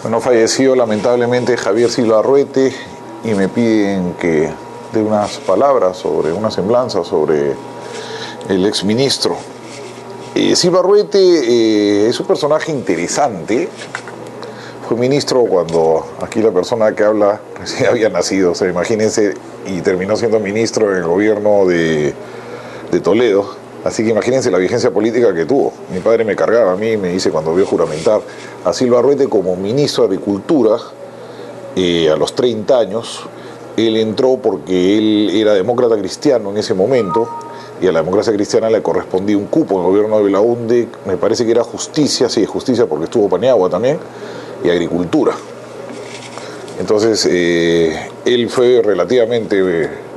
Bueno, falleció lamentablemente Javier Silva Arruete y me piden que dé unas palabras una semblanza sobre el exministro. Silva Arruete es un personaje interesante. Fue ministro cuando aquí la persona que habla recién había nacido, o sea, imagínense, y terminó siendo ministro en el gobierno de Toledo. Así que imagínense la vigencia política que tuvo. Mi padre me cargaba a mí, me dice cuando vio juramentar a Silva Arruete como ministro de Agricultura a los 30 años. Él entró porque él era demócrata cristiano en ese momento y a la democracia cristiana le correspondía un cupo en el gobierno de Belaúnde, me parece que era justicia, sí, justicia porque estuvo Paniagua también, y agricultura. Entonces él fue relativamente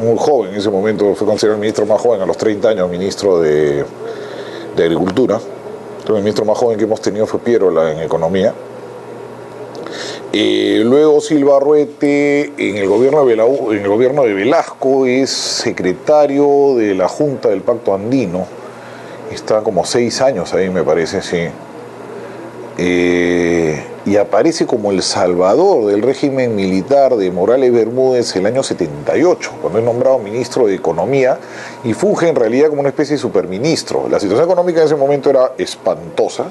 muy joven en ese momento, fue considerado el ministro más joven a los 30 años, ministro de Agricultura. Entonces, el ministro más joven que hemos tenido fue Pierola en Economía. Luego Silva Arruete en el gobierno de Velasco es secretario de la Junta del Pacto Andino. Está como 6 años ahí, me parece, sí. Y aparece como el salvador del régimen militar de Morales Bermúdez el año 78, cuando es nombrado ministro de Economía y funge en realidad como una especie de superministro. La situación económica en ese momento era espantosa.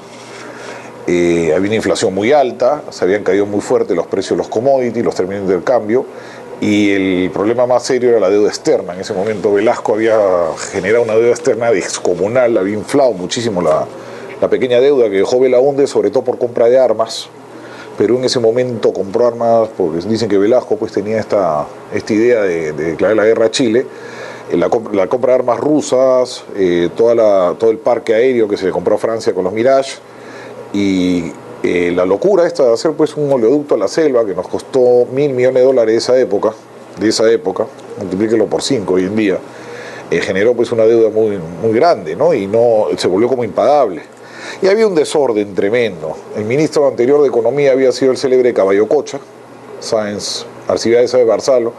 Había una inflación muy alta, se habían caído muy fuerte los precios de los commodities, los términos de intercambio, y el problema más serio era la deuda externa. En ese momento Velasco había generado una deuda externa descomunal, había inflado muchísimo la pequeña deuda que dejó Belaúnde, sobre todo por compra de armas. Perú en ese momento compró armas porque dicen que Velasco pues tenía esta idea de declarar la guerra a Chile. La compra de armas rusas, todo el parque aéreo que se le compró a Francia con los Mirage, y la locura esta de hacer pues un oleoducto a la selva que nos costó $1.000 millones de esa época, multiplíquelo por 5 hoy en día, generó pues una deuda muy, muy grande, ¿no? Y no se volvió como impagable. Y había un desorden tremendo. El ministro anterior de Economía había sido el célebre Caballo Cocha, Sáenz Arcibiades de Barzalo,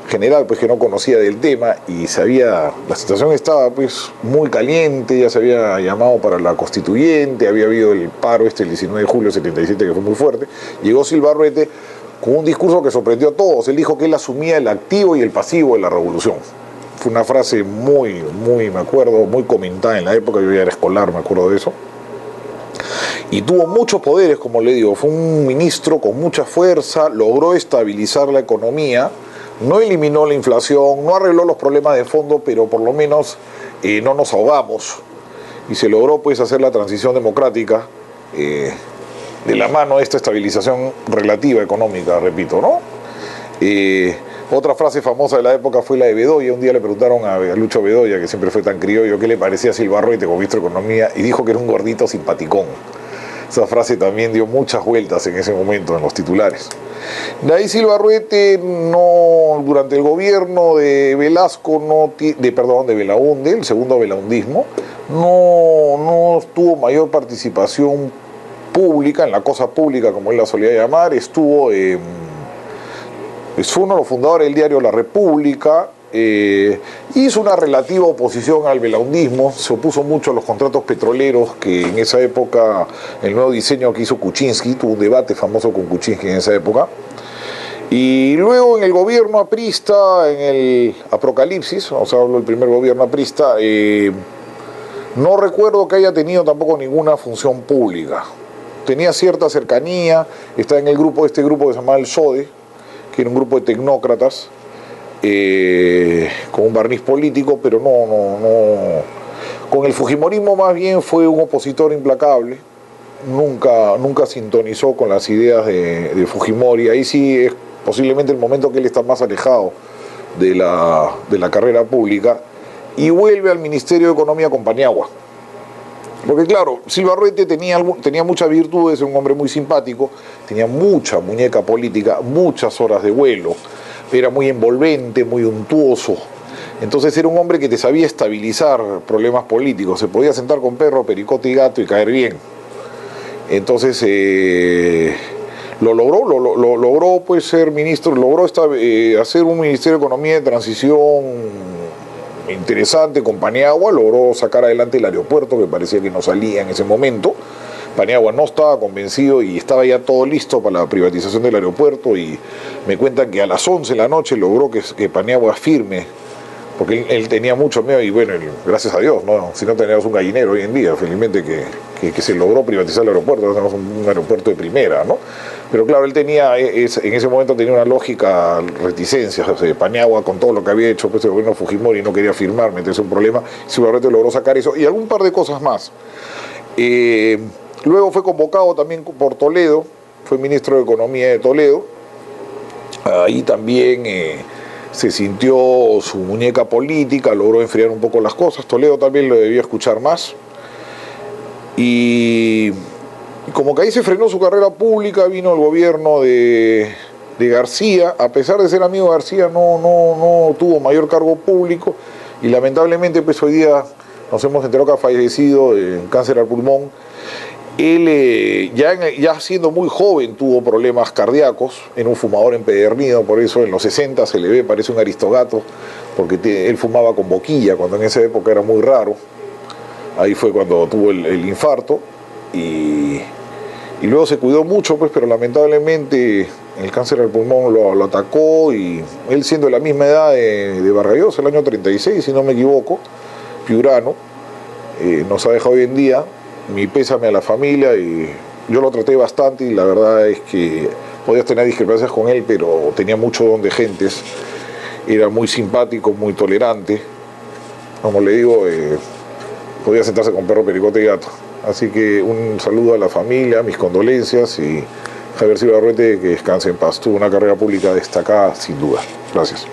general pues que no conocía del tema y la situación estaba pues muy caliente, ya se había llamado para la constituyente, había habido el paro el 19 de julio del 77 que fue muy fuerte. Llegó Silva Arruete con un discurso que sorprendió a todos. Él dijo que él asumía el activo y el pasivo de la revolución. Fue una frase muy, me acuerdo, muy comentada en la época, yo ya era escolar, me acuerdo de eso. Y tuvo muchos poderes, como le digo, fue un ministro con mucha fuerza, logró estabilizar la economía, no eliminó la inflación, no arregló los problemas de fondo, pero por lo menos no nos ahogamos. Y se logró pues hacer la transición democrática de la mano de esta estabilización relativa económica, repito, ¿no? Otra frase famosa de la época fue la de Bedoya. Un día le preguntaron a Lucho Bedoya, que siempre fue tan criollo, qué le parecía a Silva Arruete como ministro de Economía, y dijo que era un gordito simpaticón. Esa frase también dio muchas vueltas en ese momento en los titulares. De ahí Silva Arruete durante el gobierno de Velasco, de Belaúnde, el segundo belaundismo, no tuvo mayor participación pública, en la cosa pública como él la solía llamar. Fue uno de los fundadores del diario La República, hizo una relativa oposición al belaundismo, se opuso mucho a los contratos petroleros que en esa época, el nuevo diseño que hizo Kuczynski, tuvo un debate famoso con Kuczynski en esa época. Y luego en el gobierno aprista, en el Apocalipsis, o sea, hablo del primer gobierno aprista, no recuerdo que haya tenido tampoco ninguna función pública. Tenía cierta cercanía, está en este grupo que se llamaba el SODE, que era un grupo de tecnócratas con un barniz político, pero no. Con el fujimorismo más bien fue un opositor implacable, nunca sintonizó con las ideas de Fujimori. Ahí sí es posiblemente el momento que él está más alejado de la carrera pública, y vuelve al Ministerio de Economía con Paniagua. Porque claro, Silva Arruete tenía muchas virtudes, era un hombre muy simpático, tenía mucha muñeca política, muchas horas de vuelo, era muy envolvente, muy untuoso. Entonces era un hombre que te sabía estabilizar problemas políticos, se podía sentar con perro, pericote y gato y caer bien. Entonces logró pues ser ministro, logró hacer un Ministerio de Economía de transición interesante con Paniagua, logró sacar adelante el aeropuerto que parecía que no salía en ese momento, Paniagua no estaba convencido y estaba ya todo listo para la privatización del aeropuerto, y me cuentan que a las 11 de la noche logró que Paniagua firme, porque él tenía mucho miedo, y bueno, gracias a Dios, ¿no? Si no teníamos un gallinero hoy en día, felizmente que se logró privatizar el aeropuerto, tenemos un aeropuerto de primera, ¿no? Pero claro, él tenía, en ese momento tenía una lógica reticencia, o sea, Paniagua con todo lo que había hecho pues, el gobierno Fujimori no quería firmar, meterse un problema, seguramente logró sacar eso, y algún par de cosas más. Luego fue convocado también por Toledo, fue ministro de Economía de Toledo, ahí también se sintió su muñeca política, logró enfriar un poco las cosas. Toledo también lo debía escuchar más. Y como que ahí se frenó su carrera pública, vino el gobierno de García. A pesar de ser amigo de García, no tuvo mayor cargo público. Y lamentablemente, pues hoy día nos hemos enterado que ha fallecido de cáncer al pulmón. Él, ya siendo muy joven, tuvo problemas cardíacos, en un fumador empedernido, por eso en los 60 se le ve, parece un aristogato, porque él fumaba con boquilla, cuando en esa época era muy raro. Ahí fue cuando tuvo el infarto, y luego se cuidó mucho, pues, pero lamentablemente el cáncer al pulmón lo atacó, y él, siendo de la misma edad de Vargas Llosa, el año 36, si no me equivoco, piurano, nos ha dejado hoy en día. Mi pésame a la familia, y yo lo traté bastante, y la verdad es que podías tener discrepancias con él, pero tenía mucho don de gentes, era muy simpático, muy tolerante, como le digo, podía sentarse con perro, pericote y gato. Así que un saludo a la familia, mis condolencias, y Javier Silva Arruete, que descanse en paz. Tuvo una carrera pública destacada, sin duda. Gracias.